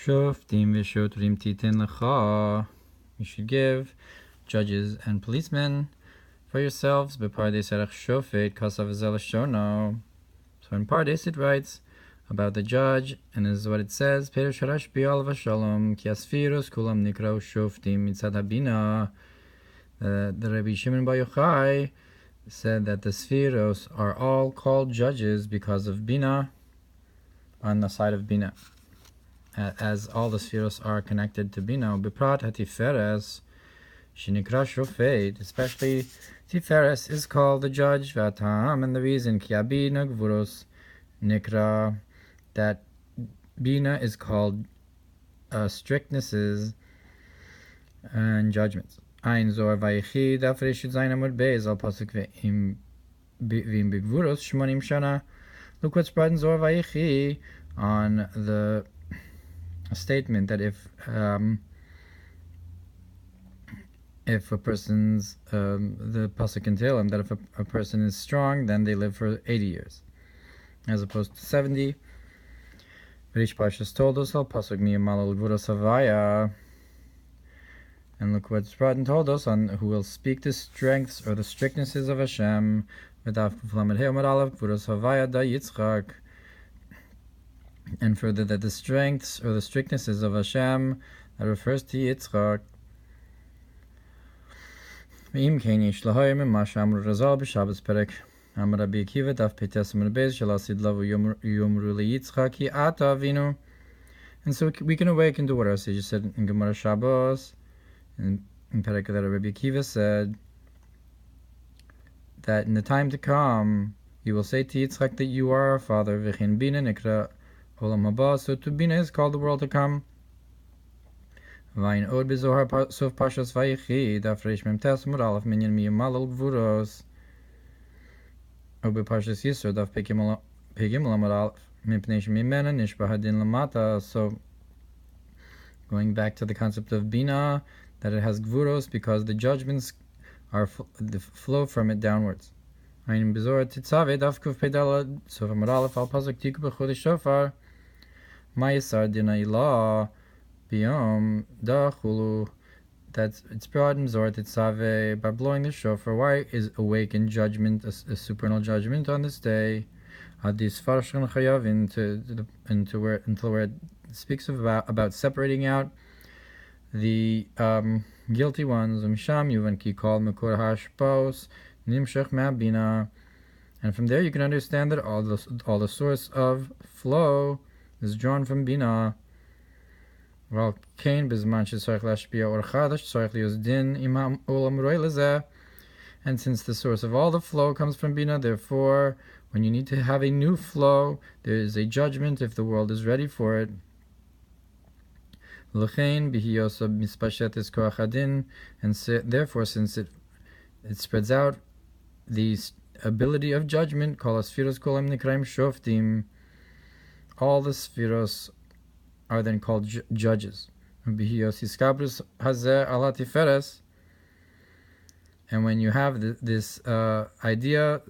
Shoftim v'shotrim titen lecha. You should give judges and policemen for yourselves. B'pardes harach shofet kasav zelashono. So in Pardes it writes about the judge, and this is what it says: Perush harash bi'al v'shalom ki asfiros kulam nikrau shoftim mitzad habina. The Rabbi Shimon Bar Yochai said that the spheros are all called judges because of Bina, on the side of Bina, as all the spheros are connected to Bina. Biprat hatiferes shinikra shofet, especially Tiferes is called the judge. Vatam, and the reason ki abina gvuros nikra, that Bina is called strictnesses and judgments. Ein Zor Vayichi dafre should zayin amud beis al pasuk ve'im bigvuros shmonim shana. Look what's brought in Zor Vayichi on the statement that if a person's the pasuk can tell him that if a person is strong, then they live for 80 years, as opposed to 70. Rish Parshas told us al pasuk miyamal gvuros havaya. And look what's brought and told us on who will speak the strengths or the strictnesses of Hashem. And further, that the strengths or the strictnesses of Hashem, that refers to Yitzchak. And so we can awaken to what our sages said in Gemara Shabbos. In Perek that Rabbi Akiva said that in the time to come, you will say to Yitzchak that you are our father. V'chein bina nikra olam haba. So to Bina is called the world to come. V'ayin od bezohar sof Parshas Vayichi daf reish mem tes amud aleph minyan miyamal al gvuros. O beParshas Yisro daf pegimel amud aleph mipnei shemimena nishba hadin lamata. So going back to the concept of Bina, that it has gvuros because the judgments are flow from it downwards. Ein bezor titzave daf kuf pedal sof amud aleph al pasuk tiku b'chodesh shofar ma'yisar dinai la biyom dachulu. That's it's brought in Zor titzave by blowing the shofar. Why is awakened judgment, a supernal judgment on this day? Hadis farshon chayavin until where it speaks about separating out the guilty ones. Misham yuvan ki kol mekor hashpaos nimshach ma'bina. And from there you can understand that all the source of flow is drawn from Bina. Well, kain bizman shetzarich lashpia or chadash tzarich lios din imam olam roi lezeh. And since the source of all the flow comes from Bina, therefore, when you need to have a new flow, there is a judgment if the world is ready for it. And therefore, since it spreads out the ability of judgment, all the spheros are then called judges. And when you have this idea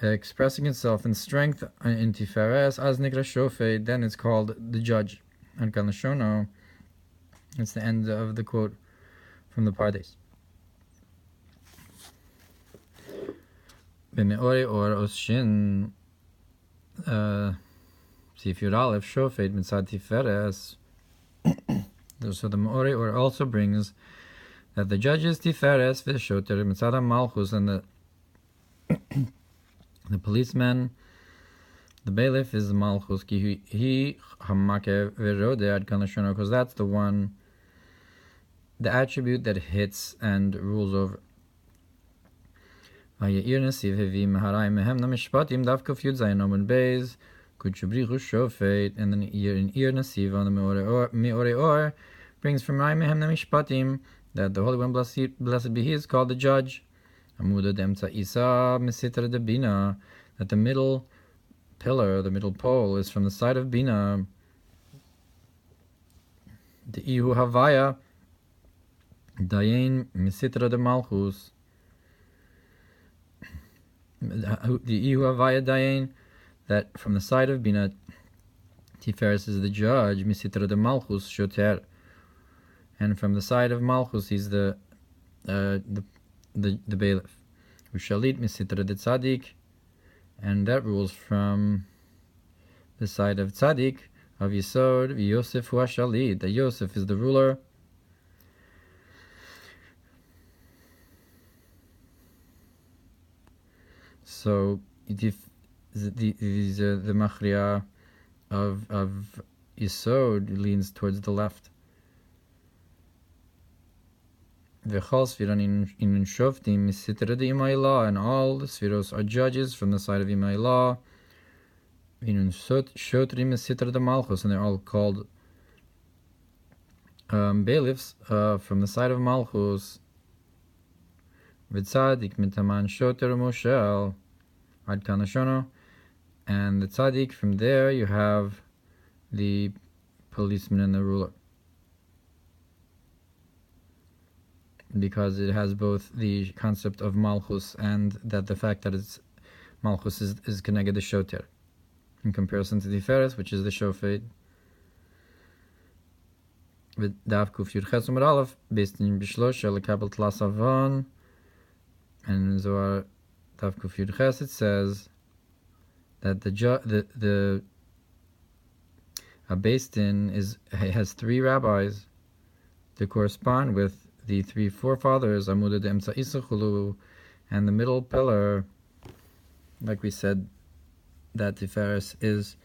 expressing itself in strength in Tiferes, as nikra shofet, then it's called the judge. And Kalashono. It's the end of the quote from the Pardes. B'me'orei or oshin Sifyud Aleph shofet mitzad Tiferes. So the Me'orei or also brings that the judges Tiferes v'shoter mitzad malchus, and the policeman, the bailiff, is the malchus ki he hamake verode ad kanashono, because that's the one, the attribute that hits and rules over. And then in Ir Nasiv on the Me'orei Or brings from Rai Mehem Mishpatim that the Holy One, blessed be He, is called the judge. Amuda Demtza Isa Mesitra de Bina, that the middle pillar, the middle pole, is from the side of Bina. The Ihu Havaya Dayin Mesitra de Malchus. The Ihu Havaya Dayin, that from the side of Bina, Tiferes is the judge, misitra de malchus shoter, and from the side of malchus he's the bailiff. Ushalit misitra de tzaddik, and that rules from the side of tzaddik, of Yisod, Yosef hu shalit, that Yosef is the ruler. So the machria of Yisod leans towards the left. V'chol sfiran in Shoftim misitra de imayla, and all the sfiros are judges from the side of imayla. In Shotrim misitra de malchus, and they're all called bailiffs from the side of malchus. V'tzadik mitaman shoter moshel ad kanashono, and the tzaddik, from there you have the policeman and the ruler, because it has both the concept of malchus and that the fact that it's malchus is connected to shoter, in comparison to the Tiferes, which is the shofet. With Daf Kuf Yud Ches Umar Aleph, based in Bishlosha lekabel tlas avon, and in Zohar Daf Kuf Yud Ches it says that a Beis Din has three rabbis to correspond with the three forefathers, Amuda de Emtza Isachulu, and the middle pillar, like we said, that Tiferes is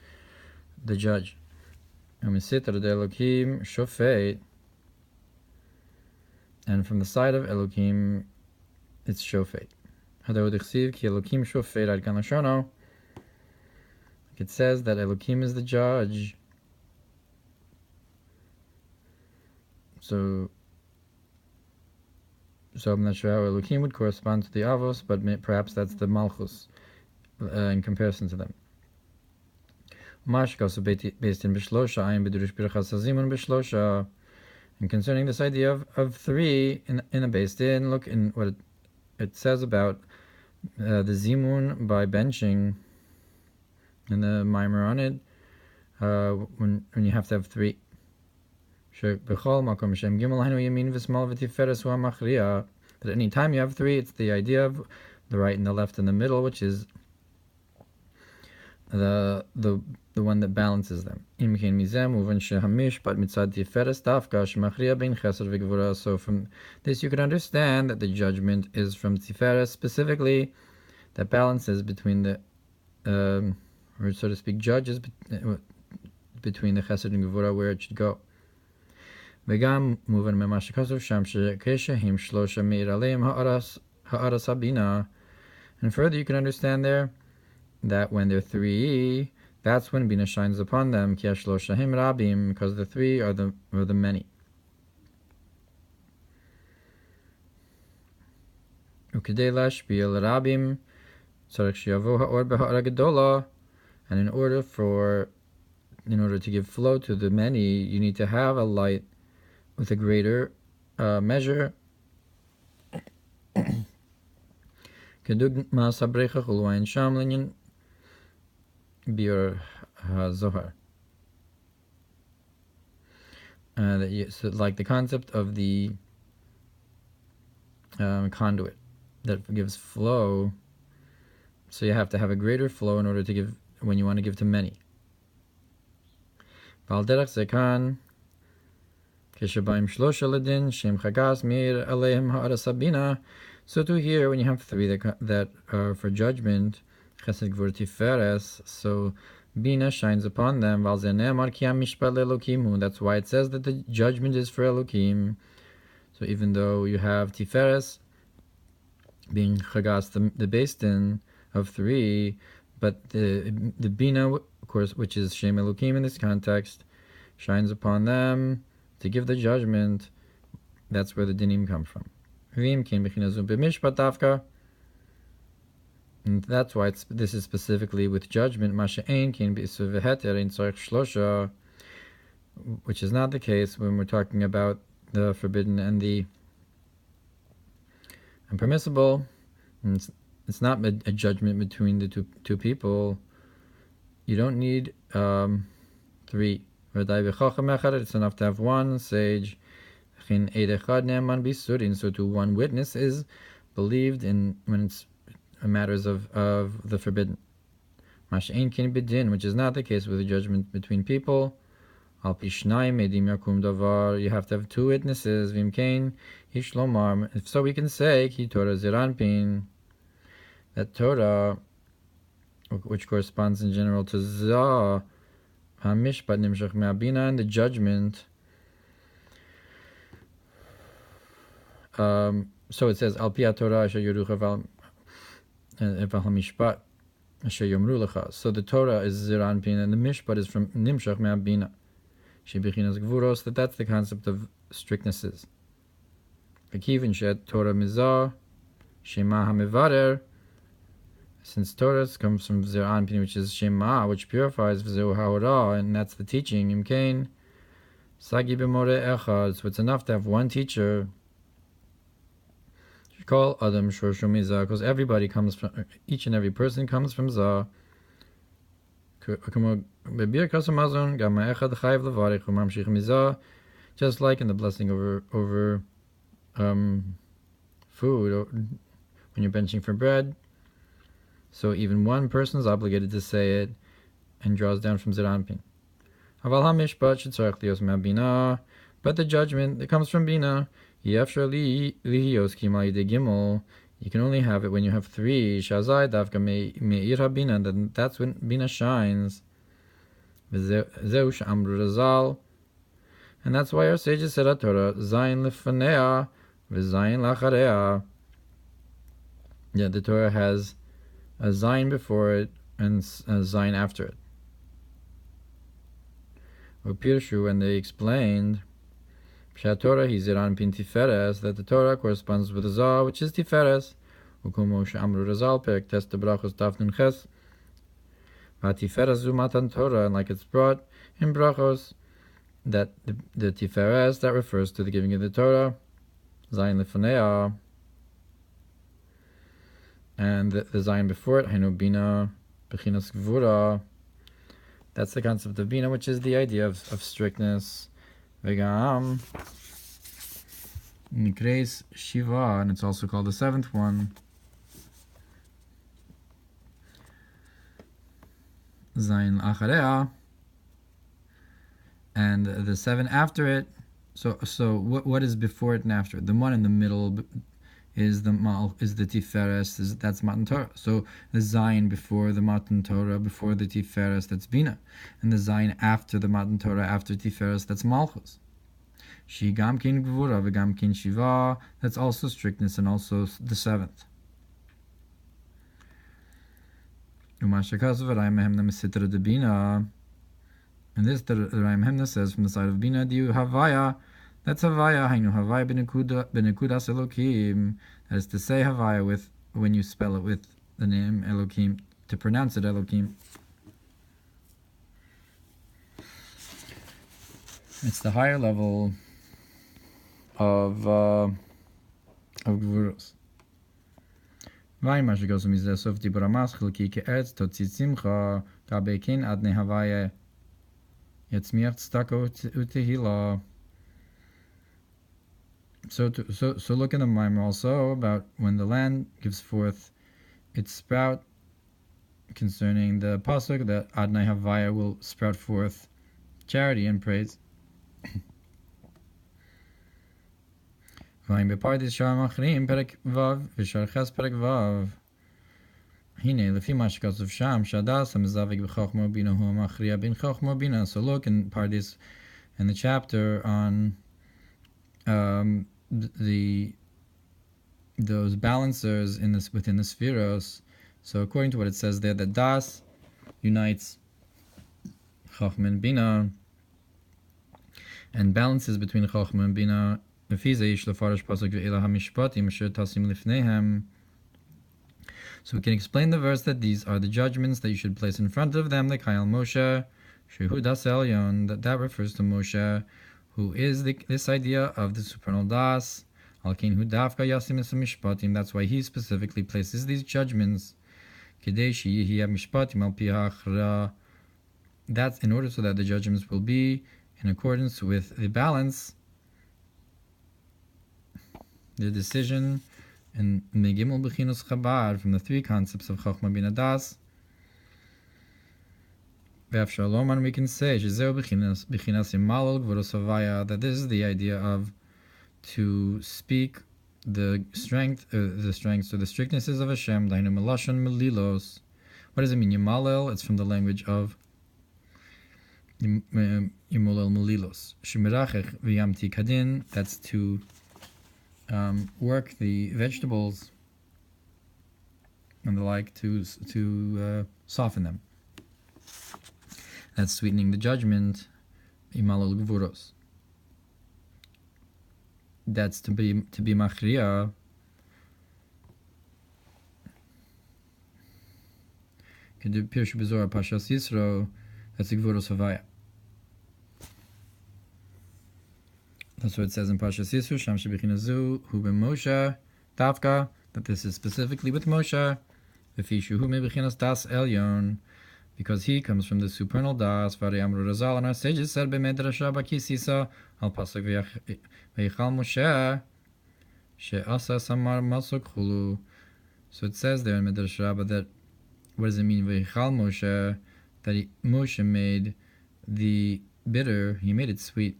the judge. U'misitra de Elokim shofet, and from the side of Elokim it's shofet. Hadaud ichsiv ki Elokim shofet ad kanashono. It says that Elokim is the judge. So I'm not sure how Elokim would correspond to the Avos, but perhaps that's the Malchus in comparison to them. And concerning this idea of three in a Beis Din, look in what it says about the Zimun by benching in the Mamar on it, when you have to have three. That at any time you have three, it's the idea of the right and the left and the middle, which is the one that balances them. So from this you can understand that the judgment is from Tiferes specifically, that balances between the or so to speak judges between the Chesed and Gvura, where it should go. וגם מובן ממה שכתוב שם שכשהם שלושה מאיר עליהם הארס הבינה. And further you can understand there that when they're three, that's when Bina shines upon them, כי השלושה הם רבים, because the three are the many. וכדי להשפיע לרבים צריך שיבוא האור בהאור הגדולה, and in order to give flow to the many, you need to have a light with a greater measure. כדוגמת הבריכה חולואין שם לעניין ביור הזוהר. So like the concept of the conduit that gives flow, so you have to have a greater flow in order to give, when you want to give to many. ועל דרך זה כאן, כשבאים שלושה לדין, שהם חגס מאיר עליהם הארס הבינה, so to here, when you have three that are for judgment, Chesed Gvur Tiferes, so Bina shines upon them, ועל זה נאמר כי המשפט לאלוקים הוא, that's why it says that the judgment is for Elokim. So even though you have Tiferes being chagas, the Beis Din of three, but the Bina, of course, which is Shem Elokim in this context, shines upon them to give the judgment. That's where the dinim come from. And that's why this is specifically with judgment, which is not the case when we're talking about the forbidden and the impermissible. And it's not a judgment between the two people. You don't need to 3. It's enough to have one sage. So to one witness is believed in when it's matters of the forbidden. Which is not the case with the judgment between people. You have to have two witnesses. If so, we can say that Torah, which corresponds in general to Zah, HaMishpat Nimshach Me'abina, and the judgment. So it says, Al Pi HaTorah Asher Yorucha Val HaMishpat Asher Yomru Lecha. So the Torah is Ziran Pin, and the Mishpat is from Nimshach Me'abina. Shebichinas Gvuros, that's the concept of strictnesses. V'kivin Shet Torah Mizah Shema HaMevarer. Since Torah comes from Ziran Pin, which is Shema, which purifies Ohr Hatorah, and that's the teaching. Imkain Sagi B'moreh Echad. So it's enough to have one teacher. Call Adam Shorshu Mizah, because everybody comes from, each and every person comes from Zah. Just like in the blessing over food, or when you're benching for bread. So even one person is obligated to say it and draws down from Ziranpin. But the judgment that comes from Bina, you can only have it when you have three. That's when Bina shines. And that's why our sages said at Torah, Zayin lefanea, v'zayin lacharea. Yeah, the Torah has a Zayin before it and a Zayin after it. Or Pirshu, when they explained Torah Hiziran Pin Tiferes, that the Torah corresponds with the Zah, which is Tiferes. Ukumo Shamru Razal Perek Test Brachos Tafnun Ches. Tiferes Zumatan Torah, and like it's brought in Brachos, that the Tiferes that refers to the giving of the Torah, Zayin Lefanea, and the Zayin before it, Hainu Bina, Bechinas Gvura. That's the concept of Bina, which is the idea of strictness. Vegam Nikreis Shiva, and it's also called the seventh one. Zayin Acharea, and the seven after it. So what is before it and after it? The one in the middle is the Tiferes, that's Matan Torah. So the Zayin before the Matan Torah, before the Tiferes, that's Bina. And the Zayin after the Matan Torah, after Tiferes, that's Malchus. Shi Gamkin Gvura, V'Gamkin Shiva, that's also strictness and also the seventh. Umashakasu V'Rayim Mehemna Mesitra de Bina. And this the Rayim Mehemna says from the side of Bina, Diu Havaya. That's Havaya, Hainu Havaya Benekudas Elokim. That is to say Havaya with, when you spell it with the name Elokim, to pronounce it Elokim. It's the higher level of Gvuros. Vay ma shegos mizeh sof dibur hamas chilki ke'etz totzit simcha kabekin adne Havaya yetzmiach tzedaka utehila. So look in the Mamar also about when the land gives forth its sprout, concerning the pasuk that Adonai Havaya will sprout forth charity and praise. V'ayim b'pardis shar machrim perek vav v'shar ches perek vav. Hine lefi ma shekatzuv sham shadas hamizavik b'chochma bina hu machriya bin chochma bina. So look in Pardis, in the chapter on those balancers in this within the spheros. So according to what it says there, that Das unites Chochmah and Bina and balances between Chochmah and Bina. So we can explain the verse that these are the judgments that you should place in front of them, the Kayal Moshe, Shehu Das Elyon, that refers to Moshe, who is this idea of the supernal Das. That's why he specifically places these judgments. That that's in order so that the judgments will be in accordance with the balance, the decision, and Megimel Bechinus Chabad, from the three concepts of Chochmah Bina Das. Shalom, we can say that this is the idea of to speak the strengths or the strictnesses of Hashem. What does it mean, Yimalel? It's from the language of Yimolel Melilos. Shimirachech v'yamti kadin. That's to work the vegetables and the like to soften them. That's sweetening the judgment. Imalol Gvuros. That's to be machriya. Pirshu B'Zohar Parshas Yisro. That's the Gvuros Havaya. That's what it says in Parshas Yisro. Sham Shebechinazu Hu B'Moshe Tavka. That this is specifically with Moshe. V'Fishu Hu Mebechinas Das Elyon. Because he comes from the supernal Das. Vari Amru Razal, and our sages said B'Medrasha Bakisisa Al Pasuk V'Yichal Moshe She'asa Samar Masuk Chulu. So it says there in Medrash Rabbah that, what does it mean V'Yichal Moshe? That Moshe made the bitter, he made it sweet.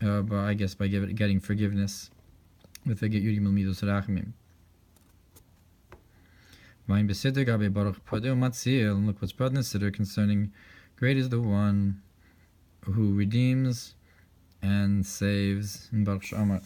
But I guess by getting forgiveness with the Yudim Milmidos Rachmim. Look what's brought in the Siddur concerning great is the one who redeems and saves in Baruch Shamar.